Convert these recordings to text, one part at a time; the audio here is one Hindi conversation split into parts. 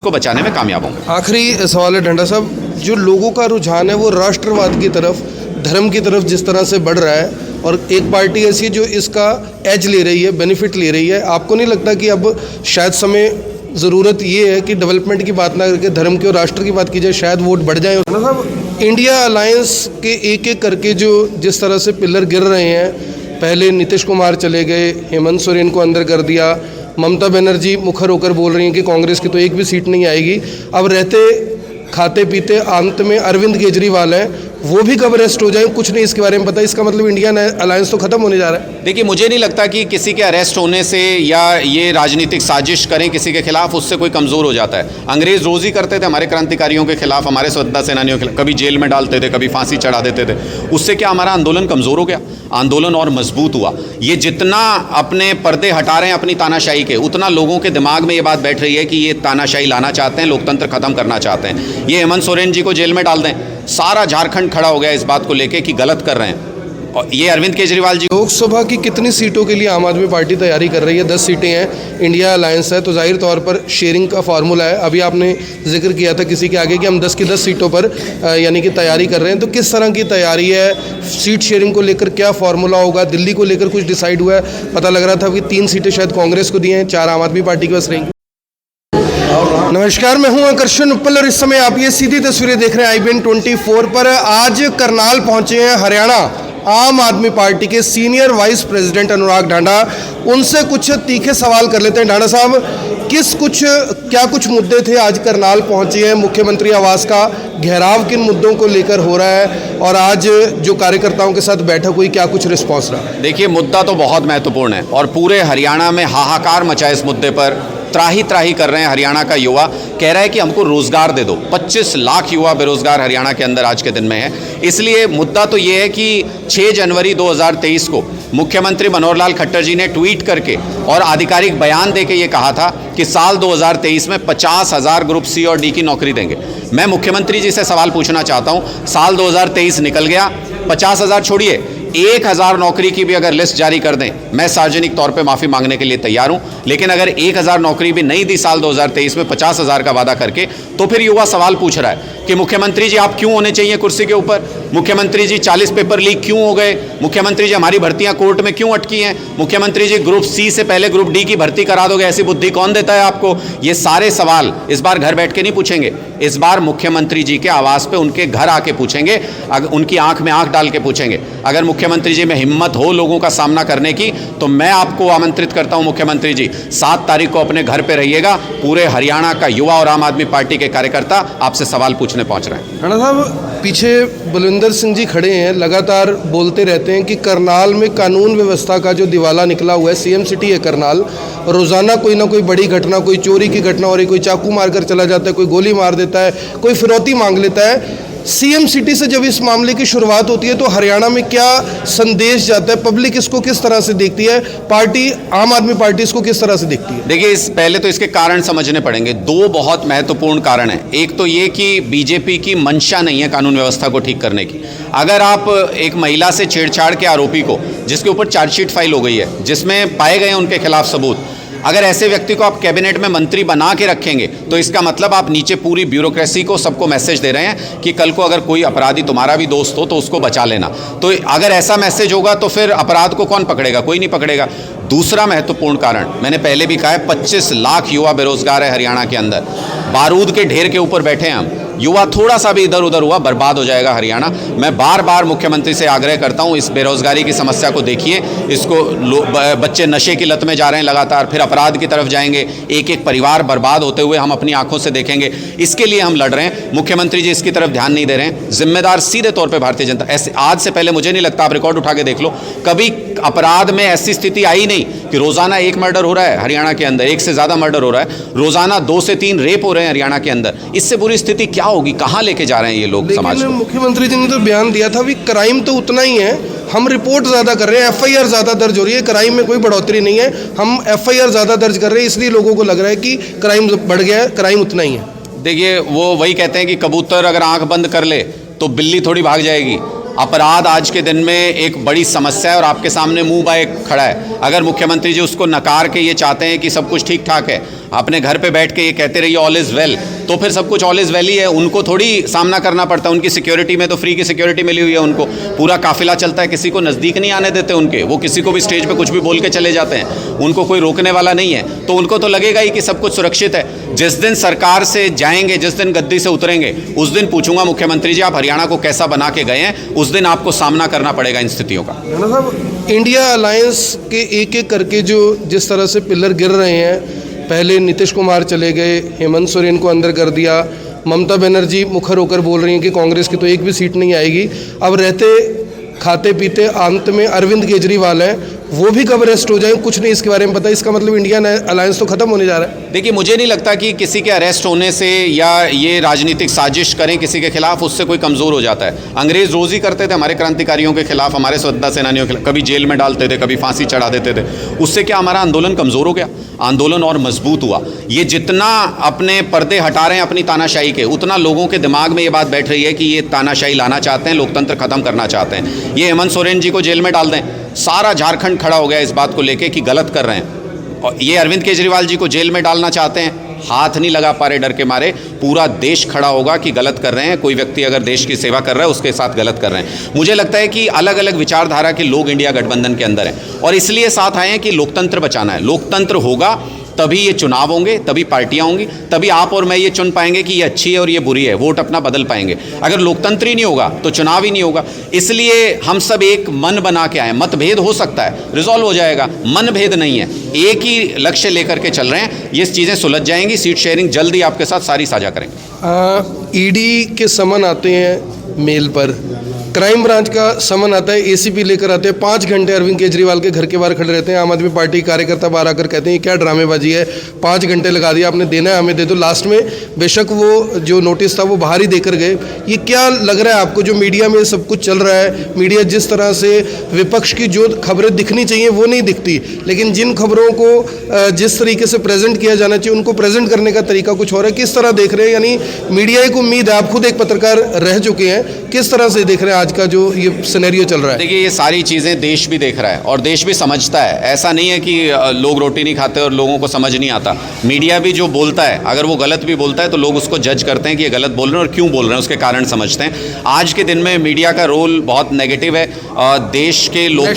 को बचाने में कामयाब होंगे। आखिरी सवाल है ढंडा साहब, जो लोगों का रुझान है वो राष्ट्रवाद की तरफ, धर्म की तरफ जिस तरह से बढ़ रहा है, और एक पार्टी ऐसी है जो इसका एज ले रही है, बेनिफिट ले रही है, आपको नहीं लगता कि अब शायद समय ज़रूरत ये है कि डेवलपमेंट की बात ना करके धर्म की और राष्ट्र की बात की जाए, शायद वोट बढ़ जाए? साहब, इंडिया अलायंस के एक एक करके जो जिस तरह से पिलर गिर रहे हैं, पहले नीतीश कुमार चले गए, हेमंत सोरेन को अंदर कर दिया, ममता बनर्जी मुखर होकर बोल रही हैं कि कांग्रेस की तो एक भी सीट नहीं आएगी, अब रहते खाते पीते अंत में अरविंद केजरीवाल हैं, वो भी कब अरेस्ट हो जाए, कुछ नहीं इसके बारे में पता। इसका मतलब इंडियन अलायंस तो खत्म होने जा रहा है। देखिए, मुझे नहीं लगता कि किसी के अरेस्ट होने से या ये राजनीतिक साजिश करें किसी के खिलाफ उससे कोई कमज़ोर हो जाता है। अंग्रेज़ रोज़ ही करते थे हमारे क्रांतिकारियों के खिलाफ, हमारे स्वतंत्रता सेनानियों के खिलाफ, कभी जेल में डालते थे, कभी फांसी चढ़ा देते थे। उससे क्या हमारा आंदोलन कमज़ोर हो गया? आंदोलन और मजबूत हुआ। ये जितना अपने पर्दे हटा रहे हैं अपनी तानाशाही के, उतना लोगों के दिमाग में ये बात बैठ रही है कि ये तानाशाही लाना चाहते हैं, लोकतंत्र खत्म करना चाहते हैं। ये हेमंत सोरेन जी को जेल में डाल दें, सारा झारखंड खड़ा हो गया इस बात को लेके कि गलत कर रहे हैं। और ये अरविंद केजरीवाल जी, लोकसभा की कितनी सीटों के लिए आम आदमी पार्टी तैयारी कर रही है? 10 सीटें हैं, इंडिया अलायंस है, तो जाहिर तौर पर शेयरिंग का फार्मूला है। अभी आपने जिक्र किया था किसी के आगे कि हम 10 की 10 सीटों पर यानी कि तैयारी कर रहे हैं, तो किस तरह की तैयारी है? सीट शेयरिंग को लेकर क्या फार्मूला होगा? दिल्ली को लेकर कुछ डिसाइड हुआ है? पता लग रहा था कि 3 सीटें शायद कांग्रेस को दी हैं, 4 आम आदमी पार्टी के पास रहेंगी। नमस्कार, मैं हूं आकर्षण उपल और इस समय आप ये सीधी तस्वीरें देख रहे हैं IBN 24 पर। आज करनाल पहुंचे हैं हरियाणा आम आदमी पार्टी के सीनियर वाइस प्रेसिडेंट अनुराग ढांडा। उनसे कुछ तीखे सवाल कर लेते हैं। ढांडा साहब, क्या कुछ मुद्दे थे? आज करनाल पहुंचे हैं, मुख्यमंत्री आवास का घेराव किन मुद्दों को लेकर हो रहा है, और आज जो कार्यकर्ताओं के साथ बैठक हुई, क्या कुछ रिस्पॉन्स रहा? देखिए, मुद्दा तो बहुत महत्वपूर्ण है और पूरे हरियाणा में हाहाकार मचा इस मुद्दे पर। त्राही त्राही कर रहे हैं हरियाणा का युवा, कह रहा है कि हमको रोजगार दे दो। 25 लाख युवा बेरोजगार हरियाणा के अंदर आज के दिन में है। इसलिए मुद्दा तो ये है कि 6 जनवरी 2023 को मुख्यमंत्री मनोहर लाल खट्टर जी ने ट्वीट करके और आधिकारिक बयान देके ये कहा था कि साल 2023 में 50,000 ग्रुप सी और डी की नौकरी देंगे। मैं मुख्यमंत्री जी से सवाल पूछना चाहता हूँ, साल 2023 निकल गया, 50,000 छोड़िए, 1,000 नौकरी की भी अगर लिस्ट जारी कर दें, मैं सार्वजनिक तौर पे माफ़ी मांगने के लिए तैयार हूं। लेकिन अगर 1,000 नौकरी भी नहीं दी साल 2023 में 50,000 का वादा करके, तो फिर युवा सवाल पूछ रहा है कि मुख्यमंत्री जी आप क्यों होने चाहिए कुर्सी के ऊपर? मुख्यमंत्री जी 40 पेपर लीक क्यों हो गए? मुख्यमंत्री जी हमारी भर्तियां कोर्ट में क्यों अटकी हैं? मुख्यमंत्री जी ग्रुप सी से पहले ग्रुप डी की भर्ती करा दोगे, ऐसी बुद्धि कौन देता है आपको? ये सारे सवाल इस बार घर बैठ के नहीं पूछेंगे, इस बार मुख्यमंत्री जी के आवास पे उनके घर आके पूछेंगे, उनकी आंख में आंख डाल के पूछेंगे। अगर मुख्यमंत्री जी में हिम्मत हो लोगों का सामना करने की, तो मैं आपको आमंत्रित करता हूं मुख्यमंत्री जी, 7 तारीख को अपने घर पे रहिएगा। पूरे हरियाणा का युवा और आम आदमी पार्टी के कार्यकर्ता आपसे सवाल पूछने पहुंच रहे हैं। राणा साहब, पीछे बलविंदर सिंह जी खड़े हैं, लगातार बोलते रहते हैं कि करनाल में कानून व्यवस्था का जो दिवाला निकला हुआ है, CM सिटी है करनाल, रोज़ाना कोई ना कोई बड़ी घटना, कोई चोरी की घटना हो रही, कोई चाकू मारकर चला जाता है, कोई गोली मार देता है, कोई फिरौती मांग लेता है। CM सिटी से जब इस मामले की शुरुआत होती है तो हरियाणा में क्या संदेश जाता है? पब्लिक इसको किस तरह से देखती है? पार्टी, आम आदमी पार्टी इसको किस तरह से देखती है? देखिए, पहले तो इसके कारण समझने पड़ेंगे। 2 बहुत महत्वपूर्ण कारण हैं। एक तो ये कि बीजेपी की मंशा नहीं है कानून व्यवस्था को ठीक करने की। अगर आप एक महिला से छेड़छाड़ के आरोपी को, जिसके ऊपर चार्जशीट फाइल हो गई है, जिसमें पाए गए उनके खिलाफ सबूत, अगर ऐसे व्यक्ति को आप कैबिनेट में मंत्री बना के रखेंगे, तो इसका मतलब आप नीचे पूरी ब्यूरोक्रेसी को, सबको मैसेज दे रहे हैं कि कल को अगर कोई अपराधी तुम्हारा भी दोस्त हो तो उसको बचा लेना। तो अगर ऐसा मैसेज होगा तो फिर अपराध को कौन पकड़ेगा? कोई नहीं पकड़ेगा। दूसरा महत्वपूर्ण कारण, मैंने पहले भी कहा है, 25 लाख युवा बेरोजगार है हरियाणा के अंदर। बारूद के ढेर के ऊपर बैठे हैं हम। युवा थोड़ा सा भी इधर उधर हुआ, बर्बाद हो जाएगा हरियाणा। मैं बार बार मुख्यमंत्री से आग्रह करता हूं, इस बेरोजगारी की समस्या को देखिए। इसको बच्चे नशे की लत में जा रहे हैं लगातार, फिर अपराध की तरफ जाएंगे, एक एक परिवार बर्बाद होते हुए हम अपनी आंखों से देखेंगे। इसके लिए हम लड़ रहे हैं। मुख्यमंत्री जी इसकी तरफ ध्यान नहीं दे रहे हैं। जिम्मेदार सीधे तौर पर भारतीय जनता, ऐसे आज से पहले मुझे नहीं लगता, आप रिकॉर्ड उठा के देख लो, कभी अपराध में ऐसी स्थिति आई नहीं कि रोजाना 1 मर्डर हो रहा है हरियाणा के अंदर, 1 से ज़्यादा मर्डर हो रहा है, रोजाना 2 से 3 रेप हो रहे हैं हरियाणा के अंदर। इससे बुरी स्थिति क्या होगी? कहाँ लेके जा रहे हैं ये लोग समाज को? मुख्यमंत्री जी ने तो बयान दिया था, भी क्राइम तो उतना ही है, हम रिपोर्ट ज़्यादा कर रहे हैं, FIR ज़्यादा दर्ज हो रही है, क्राइम में कोई बढ़ोतरी नहीं है, हम FIR ज़्यादा दर्ज कर रहे हैं, इसलिए लोगों को लग रहा है कि क्राइम बढ़ गया है, क्राइम उतना ही है। देखिए, वो वही कहते हैं कि कबूतर अगर आंख बंद कर ले तो बिल्ली थोड़ी भाग जाएगी। अपराध आज के दिन में एक बड़ी समस्या है और आपके सामने मुंह बाए खड़ा है। अगर मुख्यमंत्री जी उसको नकार के ये चाहते हैं कि सब कुछ ठीक ठाक है, अपने घर पे बैठ के ये कहते रहिए ऑल इज़ वेल, तो फिर सब कुछ ऑल इज़ वेल ही है। उनको थोड़ी सामना करना पड़ता है, उनकी सिक्योरिटी में तो फ्री की सिक्योरिटी मिली हुई है उनको, पूरा काफिला चलता है, किसी को नज़दीक नहीं आने देते उनके, वो किसी को भी स्टेज पे कुछ भी बोल के चले जाते हैं, उनको कोई रोकने वाला नहीं है, तो उनको तो लगेगा ही कि सब कुछ सुरक्षित है। जिस दिन सरकार से जाएंगे, जिस दिन गद्दी से उतरेंगे, उस दिन पूछूंगा मुख्यमंत्री जी आप हरियाणा को कैसा बना के गए हैं, उस दिन आपको सामना करना पड़ेगा इन स्थितियों का। राणा साहब, इंडिया अलायंस के एक एक करके जो जिस तरह से पिलर गिर रहे हैं, पहले नीतीश कुमार चले गए, हेमंत सोरेन को अंदर कर दिया, ममता बनर्जी मुखर होकर बोल रही हैं कि कांग्रेस की तो एक भी सीट नहीं आएगी, अब रहते खाते पीते अंत में अरविंद केजरीवाल हैं, वो भी कब अरेस्ट हो जाए, कुछ नहीं इसके बारे में पता। इसका मतलब इंडियन अलायंस तो खत्म होने जा रहा है। देखिए, मुझे नहीं लगता कि किसी के अरेस्ट होने से या ये राजनीतिक साजिश करें किसी के खिलाफ, उससे कोई कमज़ोर हो जाता है। अंग्रेज़ रोज़ ही करते थे हमारे क्रांतिकारियों के खिलाफ, हमारे स्वतंत्रता सेनानियों के खिलाफ, कभी जेल में डालते थे, कभी फांसी चढ़ा देते थे। उससे क्या हमारा आंदोलन कमज़ोर हो गया? आंदोलन और मजबूत हुआ। ये जितना अपने पर्दे हटा रहे हैं अपनी तानाशाही के, उतना लोगों के दिमाग में ये बात बैठ रही है कि ये तानाशाही लाना चाहते हैं, लोकतंत्र खत्म करना चाहते हैं। ये हेमंत सोरेन जी को जेल में डाल दें, सारा झारखंड खड़ा हो गया इस बात को लेके कि गलत कर रहे हैं। और ये अरविंद केजरीवाल जी को जेल में डालना चाहते हैं, हाथ नहीं लगा पा रहे डर के मारे, पूरा देश खड़ा होगा कि गलत कर रहे हैं। कोई व्यक्ति अगर देश की सेवा कर रहा है उसके साथ गलत कर रहे हैं। मुझे लगता है कि अलग अलग विचारधारा के लोग इंडिया गठबंधन के अंदर हैं और इसलिए साथ आए हैं कि लोकतंत्र बचाना है। लोकतंत्र होगा तभी ये चुनाव होंगे, तभी पार्टियां होंगी, तभी आप और मैं ये चुन पाएंगे कि ये अच्छी है और ये बुरी है, वोट अपना बदल पाएंगे। अगर लोकतंत्र ही नहीं होगा तो चुनाव ही नहीं होगा। इसलिए हम सब एक मन बना के आए। मतभेद हो सकता है, रिजॉल्व हो जाएगा, मनभेद नहीं है, एक ही लक्ष्य लेकर के चल रहे हैं। ये चीज़ें सुलझ जाएंगी। सीट शेयरिंग जल्दी आपके साथ सारी साझा करेंगे। ईडी के समन आते हैं मेल पर, क्राइम ब्रांच का समन आता है, एसीपी लेकर आते हैं, 5 घंटे अरविंद केजरीवाल के घर के बाहर खड़े रहते हैं। आम आदमी पार्टी कार्यकर्ता बाहर आकर कहते हैं क्या ड्रामेबाजी है, 5 घंटे लगा दिया आपने, देना है हमें दे दो। लास्ट में बेशक वो जो नोटिस था वो बाहर ही देकर गए। ये क्या लग रहा है आपको, जो मीडिया में सब कुछ चल रहा है, मीडिया जिस तरह से विपक्ष की जो खबरें दिखनी चाहिए वो नहीं दिखती, लेकिन जिन खबरों को जिस तरीके से प्रेजेंट किया जाना चाहिए उनको प्रेजेंट करने का तरीका कुछ और है, किस तरह देख रहे हैं? यानी मीडिया एक उम्मीद है, आप खुद एक पत्रकार रह चुके हैं, किस तरह से देख रहे हैं आज का जो ये सिनेरियो चल रहा है? देखिए, ये सारी चीज़ें देश भी देख रहा है और देश भी समझता है। ऐसा नहीं है कि लोग रोटी नहीं खाते और लोगों को समझ नहीं आता। मीडिया भी जो बोलता है, अगर वो गलत भी बोलता है तो लोग उसको जज करते हैं कि ये गलत बोल रहे हैं और क्यों बोल रहे हैं, उसके कारण समझते हैं। आज के दिन में मीडिया का रोल बहुत नेगेटिव है। देश के लोग,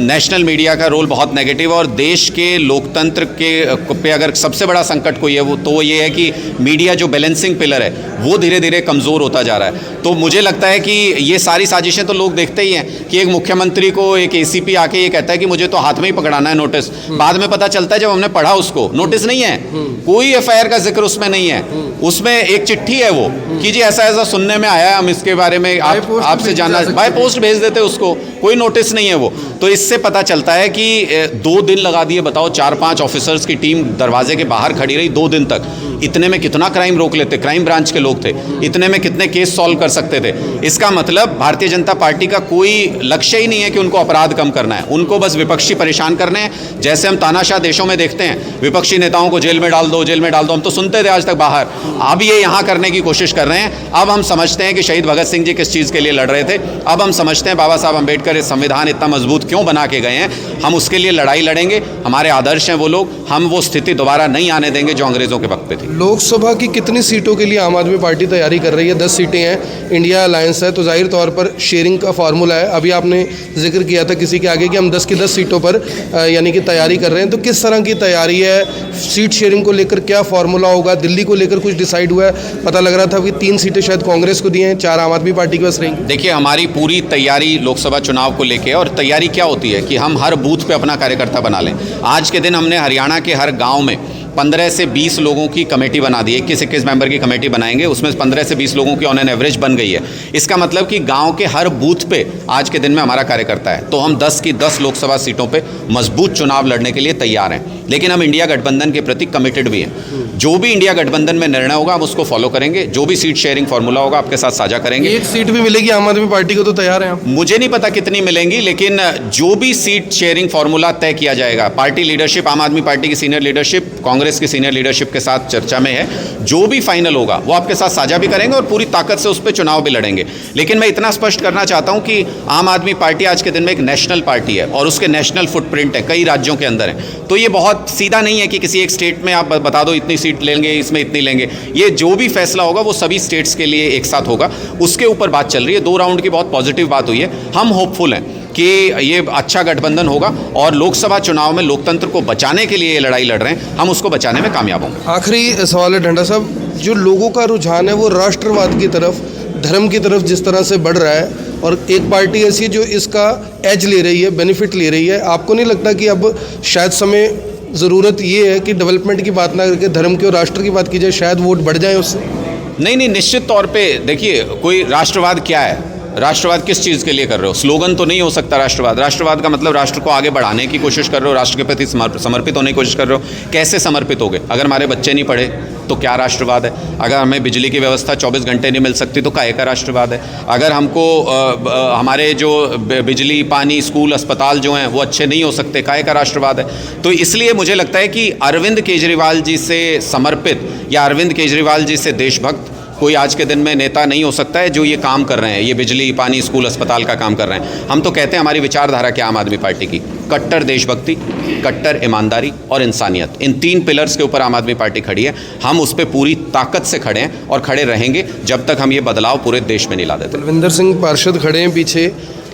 नेशनल मीडिया का रोल बहुत नेगेटिव है और देश के लोकतंत्र के पे अगर सबसे बड़ा संकट कोई है वो तो ये है कि मीडिया जो बैलेंसिंग पिलर है वो धीरे धीरे कमज़ोर होता जा रहा है। तो मुझे लगता है कि ये सारी साजिशें तो लोग देखते ही हैं कि एक मुख्यमंत्री को एक एसीपी आके ये कहता है कि मुझे तो हाथ में ही पकड़ाना है नोटिस। बाद में पता चलता है जब हमने पढ़ा उसको, नोटिस नहीं है, कोई एफआईआर का जिक्र उसमें नहीं है, उसमें एक चिट्ठी है वो कि जी ऐसा ऐसा सुनने में आया है, हम इसके बारे में आपसे जानना, बाय पोस्ट भेज देते उसको, कोई नोटिस नहीं है वो। तो इससे पता चलता है कि 2 दिन लगा दिए, बताओ, 4-5 ऑफिसर्स की टीम दरवाजे के बाहर खड़ी रही 2 दिन तक। इतने में कितना क्राइम रोक लेते, क्राइम ब्रांच के लोग थे, इतने में कितने केस सॉल्व कर सकते थे। इसका मतलब भारतीय जनता पार्टी का कोई लक्ष्य ही नहीं है कि उनको अपराध कम करना है, उनको बस विपक्षी परेशान करने हैं। जैसे हम तानाशाह देशों में देखते हैं, विपक्षी नेताओं को जेल में डाल दो, जेल में डाल दो, हम तो सुनते थे आज तक बाहर, अब ये यहाँ करने की कोशिश कर रहे हैं। अब हम समझते हैं कि शहीद भगत सिंह जी किस चीज़ के लिए लड़ रहे थे, अब हम समझते हैं बाबा साहब अम्बेडकर ये संविधान इतना मजबूत क्यों बना के गए हैं। हम उसके लिए लड़ाई लड़ेंगे, हमारे आदर्श हैं वो लोग, हम वो स्थिति दोबारा नहीं आने देंगे जो अंग्रेज़ों के वक्त पे थी। लोकसभा की कितनी सीटों के लिए आम आदमी पार्टी तैयारी कर रही है? 10 सीटें हैं, इंडिया अलायंस है, तो जाहिर तौर पर शेयरिंग का फार्मूला है। अभी आपने जिक्र किया था किसी के आगे कि हम 10 की 10 सीटों पर यानी कि तैयारी कर रहे हैं, तो किस तरह की तैयारी है? सीट शेयरिंग को लेकर क्या फार्मूला होगा? दिल्ली को लेकर कुछ डिसाइड हुआ है? पता लग रहा था कि 3 सीटें शायद कांग्रेस को दी हैं, 4 आम आदमी पार्टी के पास रहेंगी। देखिए, हमारी पूरी तैयारी लोकसभा चुनाव को लेकर, और तैयारी क्या होती है कि हम हर बूथ पे अपना कार्यकर्ता बना लें। आज के दिन हमने हरियाणा के हर गाँव में 15 से 20 लोगों की कमेटी बना दी है, 21-21 मेंबर की कमेटी बनाएंगे, उसमें 15 से 20 लोगों की ऑन एन एवरेज बन गई है। इसका मतलब कि गांव के हर बूथ पे आज के दिन में हमारा कार्यकर्ता है। तो हम 10 की 10 लोकसभा सीटों पे मजबूत चुनाव लड़ने के लिए तैयार हैं, लेकिन हम इंडिया गठबंधन के प्रति कमिटेड भी हैं। जो भी इंडिया गठबंधन में निर्णय होगा हम उसको फॉलो करेंगे, जो भी सीट शेयरिंग फार्मूला होगा आपके साथ साझा करेंगे। 1 सीट भी मिलेगी आम आदमी पार्टी को तो तैयार हैं आप? मुझे नहीं पता कितनी मिलेंगी, लेकिन जो भी सीट शेयरिंग फार्मूला तय किया जाएगा, पार्टी लीडरशिप, आम आदमी पार्टी की सीनियर लीडरशिप, कांग्रेस कांग्रेस की सीनियर लीडरशिप के साथ चर्चा में है। जो भी फाइनल होगा वो आपके साथ साझा भी करेंगे और पूरी ताकत से उस पर चुनाव भी लड़ेंगे। लेकिन मैं इतना स्पष्ट करना चाहता हूं कि आम आदमी पार्टी आज के दिन में एक नेशनल पार्टी है और उसके नेशनल फुटप्रिंट है, कई राज्यों के अंदर है। तो ये बहुत सीधा नहीं है कि किसी एक स्टेट में आप बता दो इतनी सीट लेंगे, इसमें इतनी लेंगे। ये जो भी फैसला होगा वो सभी स्टेट्स के लिए एक साथ होगा, उसके ऊपर बात चल रही है। 2 राउंड की बहुत पॉजिटिव बात हुई है। हम होपफुल हैं कि ये अच्छा गठबंधन होगा और लोकसभा चुनाव में लोकतंत्र को बचाने के लिए ये लड़ाई लड़ रहे हैं, हम उसको बचाने में कामयाब होंगे। आखिरी सवाल है ढंडा साहब, जो लोगों का रुझान है वो राष्ट्रवाद की तरफ, धर्म की तरफ जिस तरह से बढ़ रहा है, और एक पार्टी ऐसी जो इसका एज ले रही है, बेनिफिट ले रही है, आपको नहीं लगता कि अब शायद समय ज़रूरत ये है कि डेवलपमेंट की बात ना करके धर्म की और राष्ट्र की बात की जाए, शायद वोट बढ़ जाए उससे? नहीं, निश्चित तौर पे देखिए, कोई राष्ट्रवाद क्या है, राष्ट्रवाद किस चीज़ के लिए कर रहे हो? स्लोगन तो नहीं हो सकता राष्ट्रवाद। राष्ट्रवाद का मतलब राष्ट्र को आगे बढ़ाने की कोशिश कर रहे हो, राष्ट्र के प्रति समर्पित होने की कोशिश कर रहे हो। कैसे समर्पित होगे? अगर हमारे बच्चे नहीं पढ़े तो क्या राष्ट्रवाद है? अगर हमें बिजली की व्यवस्था 24 घंटे नहीं मिल सकती तो काहे का राष्ट्रवाद है? अगर हमको हमारे जो बिजली, पानी, स्कूल, अस्पताल जो हैं वो अच्छे नहीं हो सकते, काहे का राष्ट्रवाद है? तो इसलिए मुझे लगता है कि अरविंद केजरीवाल जी से समर्पित या अरविंद केजरीवाल जी से देशभक्त कोई आज के दिन में नेता नहीं हो सकता है जो ये काम कर रहे हैं, ये बिजली, पानी, स्कूल, अस्पताल का काम कर रहे हैं। हम तो कहते हैं हमारी विचारधारा क्या आम आदमी पार्टी की, कट्टर देशभक्ति, कट्टर ईमानदारी और इंसानियत, इन 3 पिलर्स के ऊपर आम आदमी पार्टी खड़ी है। हम उस पर पूरी ताकत से खड़े हैं और खड़े रहेंगे जब तक हम ये बदलाव पूरे देश में नहीं ला देते। बलविंदर सिंह पार्षद खड़े हैं पीछे,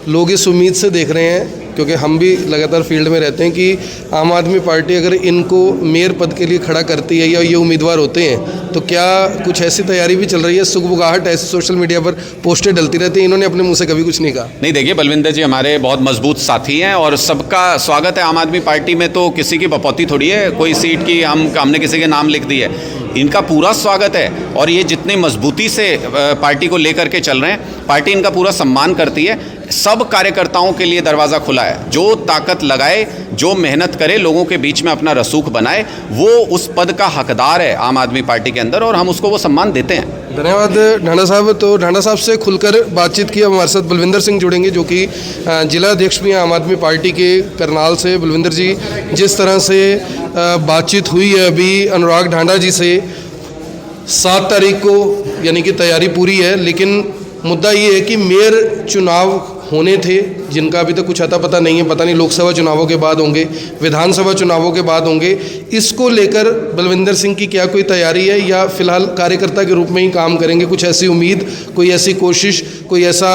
लोग इस उम्मीद से देख रहे हैं, क्योंकि हम भी लगातार फील्ड में रहते हैं, कि आम आदमी पार्टी अगर इनको मेयर पद के लिए खड़ा करती है या ये उम्मीदवार होते हैं तो क्या कुछ ऐसी तैयारी भी चल रही है? सुगबुगाहट ऐसे सोशल मीडिया पर पोस्टें डलती रहती हैं, इन्होंने अपने मुंह से कभी कुछ नहीं कहा। नहीं, देखिए बलविंदर जी हमारे बहुत मजबूत साथी हैं और सबका स्वागत है आम आदमी पार्टी में। तो किसी की बपौती थोड़ी है कोई सीट की हमने किसी के नाम लिख दी है, इनका पूरा स्वागत है। और ये जितनी मजबूती से पार्टी को लेकर के चल रहे हैं, पार्टी इनका पूरा सम्मान करती है। सब कार्यकर्ताओं के लिए दरवाज़ा खुला है, जो ताकत लगाए, जो मेहनत करे, लोगों के बीच में अपना रसूख बनाए, वो उस पद का हकदार है आम आदमी पार्टी के अंदर और हम उसको वो सम्मान देते हैं। धन्यवाद ढांडा साहब। तो ढांडा साहब से खुलकर बातचीत की। अब हमारे साथ बलविंदर सिंह जुड़ेंगे जो कि जिला अध्यक्ष भी हैं आम आदमी पार्टी के करनाल से। बलविंदर जी, जिस तरह से बातचीत हुई है अभी अनुराग ढांडा जी से, 7 तारीख को यानी कि तैयारी पूरी है, लेकिन मुद्दा ये है कि मेयर चुनाव होने थे जिनका अभी तक कुछ अता पता नहीं है, पता नहीं लोकसभा चुनावों के बाद होंगे, विधानसभा चुनावों के बाद होंगे। इसको लेकर बलविंदर सिंह की क्या कोई तैयारी है या फिलहाल कार्यकर्ता के रूप में ही काम करेंगे? कुछ ऐसी उम्मीद, कोई ऐसी कोशिश, कोई ऐसा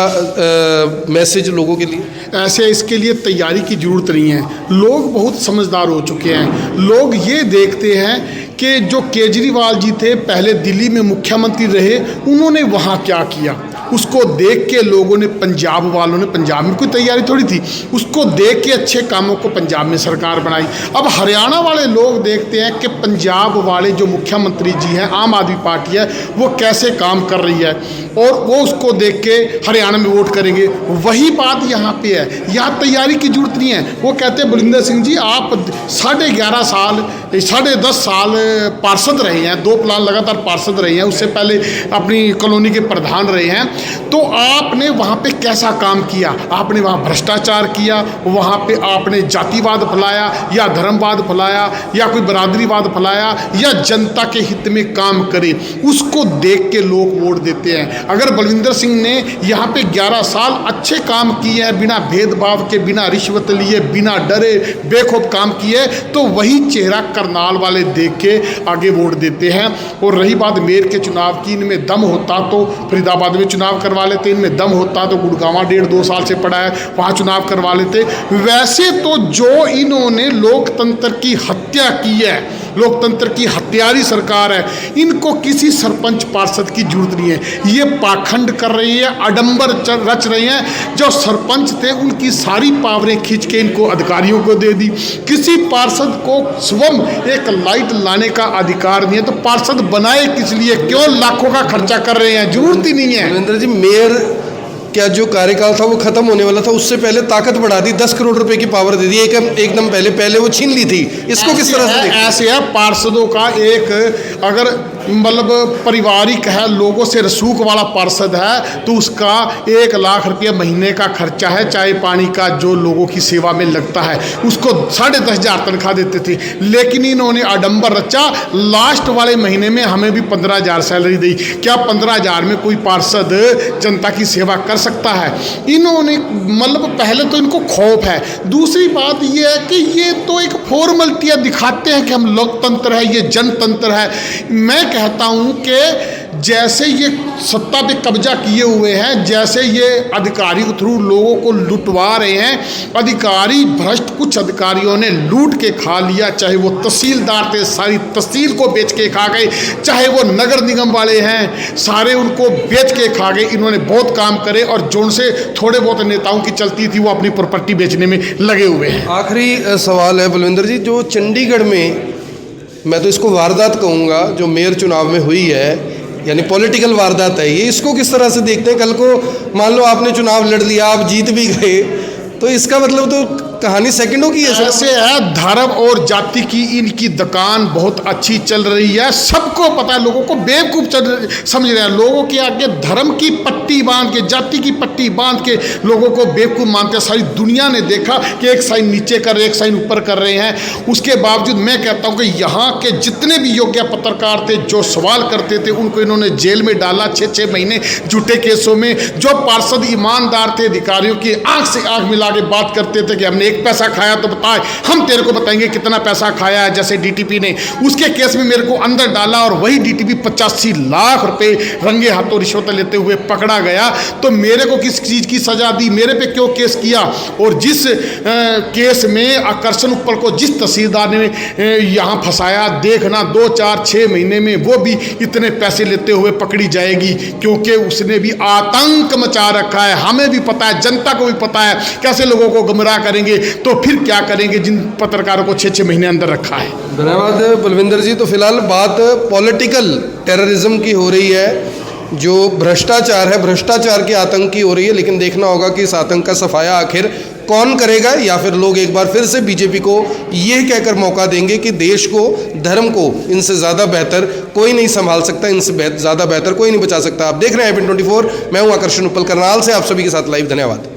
मैसेज लोगों के लिए? ऐसे इसके लिए तैयारी की ज़रूरत नहीं है। लोग बहुत समझदार हो चुके हैं। लोग ये देखते हैं कि जो केजरीवाल जी थे, पहले दिल्ली में मुख्यमंत्री रहे, उन्होंने वहाँ क्या किया, उसको देख के लोगों ने, पंजाब वालों ने, पंजाब में कोई तैयारी थोड़ी थी, उसको देख के अच्छे कामों को पंजाब में सरकार बनाई। अब हरियाणा वाले लोग देखते हैं कि पंजाब वाले जो मुख्यमंत्री जी हैं, आम आदमी पार्टी है, वो कैसे काम कर रही है और वो उसको देख के हरियाणा में वोट करेंगे। वही बात यहाँ पे है, यहाँ तैयारी की जरूरत नहीं है। वो कहते हैं बलविंदर सिंह जी, आप 11.5 साल, 10.5 साल पार्षद रहे हैं, 2 प्लान लगातार पार्षद रहे हैं, उससे पहले अपनी कॉलोनी के प्रधान रहे हैं, तो आपने वहाँ पे कैसा काम किया? आपने वहाँ भ्रष्टाचार किया, वहाँ पे आपने जातिवाद फैलाया या धर्मवाद फैलाया या कोई बरादरीवाद फैलाया या जनता के हित में काम करे? उसको देख के लोग वोट देते हैं। अगर बलविंदर सिंह ने यहाँ पे 11 साल अच्छे काम किए हैं, बिना भेदभाव के, बिना रिश्वत लिए, बिना डरे, बेखौफ काम किए, तो वही चेहरा करनाल वाले देख के आगे वोट देते हैं। और रही बात मेयर के चुनाव की, इनमें दम होता तो फरीदाबाद में चुनाव करवा लेते, इनमें दम होता तो गुड़गांव 1.5-2 साल से पड़ा है, वहाँ चुनाव करवा लेते। वैसे तो जो इन्होंने लोकतंत्र की हत्या की है, लोकतंत्र की हत्यारी सरकार है, इनको किसी सरपंच पार्षद की जरूरत नहीं है। ये पाखंड कर रही है, आडंबर रच रही हैं। जो सरपंच थे उनकी सारी पावरें खींच के इनको अधिकारियों को दे दी। किसी पार्षद को स्वयं एक लाइट लाने का अधिकार नहीं है, तो पार्षद बनाए किस लिए? क्यों लाखों का खर्चा कर रहे हैं? जरूरत ही नहीं है। रविंद्र जी, मेयर क्या जो कार्यकाल था वो खत्म होने वाला था, उससे पहले ताकत बढ़ा दी, 10 करोड़ रुपए की पावर दे दी एकदम पहले वो छीन ली थी। इसको किस तरह से देखते हैं? ऐसे है, पार्षदों का एक, अगर मतलब पारिवारिक है, लोगों से रसूख वाला पार्षद है, तो उसका 1 लाख रुपया महीने का खर्चा है चाय पानी का जो लोगों की सेवा में लगता है, उसको 10,500 तनख्वाह देते थे। लेकिन इन्होंने आडंबर रचा, लास्ट वाले महीने में हमें भी 15,000 सैलरी दी। क्या 15,000 में कोई पार्षद जनता की सेवा कर सकता है? इन्होंने मतलब पहले तो इनको खौफ है, दूसरी बात ये है कि ये तो एक फॉर्मलिटियाँ दिखाते हैं कि हम लोकतंत्र है, ये जनतंत्र है। मैं कहता हूँ कि जैसे ये सत्ता पे कब्जा किए हुए हैं, जैसे ये अधिकारी के थ्रू लोगों को लुटवा रहे हैं, अधिकारी भ्रष्ट, कुछ अधिकारियों ने लूट के खा लिया, चाहे वो तहसीलदार थे सारी तहसील को बेच के खा गए, चाहे वो नगर निगम वाले हैं सारे उनको बेच के खा गए। इन्होंने बहुत काम करे और जो उनसे थोड़े बहुत नेताओं की चलती थी वो अपनी प्रॉपर्टी बेचने में लगे हुए हैं। आखिरी सवाल है बलविंदर जी, जो चंडीगढ़ में मैं तो इसको वारदात कहूँगा जो मेयर चुनाव में हुई है, यानी पॉलिटिकल वारदात है ये, इसको किस तरह से देखते हैं? कल को मान लो आपने चुनाव लड़ लिया, आप जीत भी गए, तो इसका मतलब तो कहानी सेकंडों की है। ऐसे है, धर्म और जाति की इनकी दुकान बहुत अच्छी चल रही है, सबको पता है, लोगों को बेवकूफ़ समझ रहे हैं, लोगों के आगे धर्म की पट्टी बांध के, जाति की पट्टी बांध के लोगों को बेवकूफ़ मानते हैं। सारी दुनिया ने देखा कि एक साइन नीचे कर रहे, एक साइन ऊपर कर रहे हैं। उसके बावजूद मैं कहता हूँ कि यहाँ के जितने भी योग्य पत्रकार थे जो सवाल करते थे उनको इन्होंने जेल में डाला 6-6 महीने झूठे केसों में। जो पार्षद ईमानदार थे, अधिकारियों की आंख से आंख मिला के बात करते थे कि हमने एक पैसा खाया तो बताए, हम तेरे को बताएंगे कितना पैसा खाया है, जैसे डीटीपी ने उसके केस में मेरे को अंदर डाला और वही डीटीपी 85 लाख रुपए रंगे हाथों रिश्वत लेते हुए पकड़ा गया, तो मेरे को किस चीज़ की सजा दी, मेरे पे क्यों केस किया? और जिस केस में आकर्षण ऊपर को जिस तहसीलदार ने यहाँ फंसाया, देखना 2, 4, 6 महीने में वो भी इतने पैसे लेते हुए पकड़ी जाएगी, क्योंकि उसने भी आतंक मचा रखा है। हमें भी पता है, जनता को भी पता है कैसे लोगों को गुमराह करेंगे, तो फिर क्या करेंगे जिन पत्रकारों को 6-6 महीने अंदर रखा है। धन्यवाद बलविंदर जी। तो फिलहाल बात पॉलिटिकल टेररिज्म की हो रही है, जो भ्रष्टाचार है, भ्रष्टाचार की आतंक की हो रही है, लेकिन देखना होगा कि इस आतंक का सफाया आखिर कौन करेगा, या फिर लोग एक बार फिर से बीजेपी को ये कहकर मौका देंगे कि देश को, धर्म को इनसे ज़्यादा बेहतर कोई नहीं संभाल सकता, इनसे ज़्यादा बेहतर कोई नहीं बचा सकता। आप देख रहे हैं IPN24, मैं हूँ आकर्षण उपल करनाल से, आप सभी के साथ लाइव। धन्यवाद।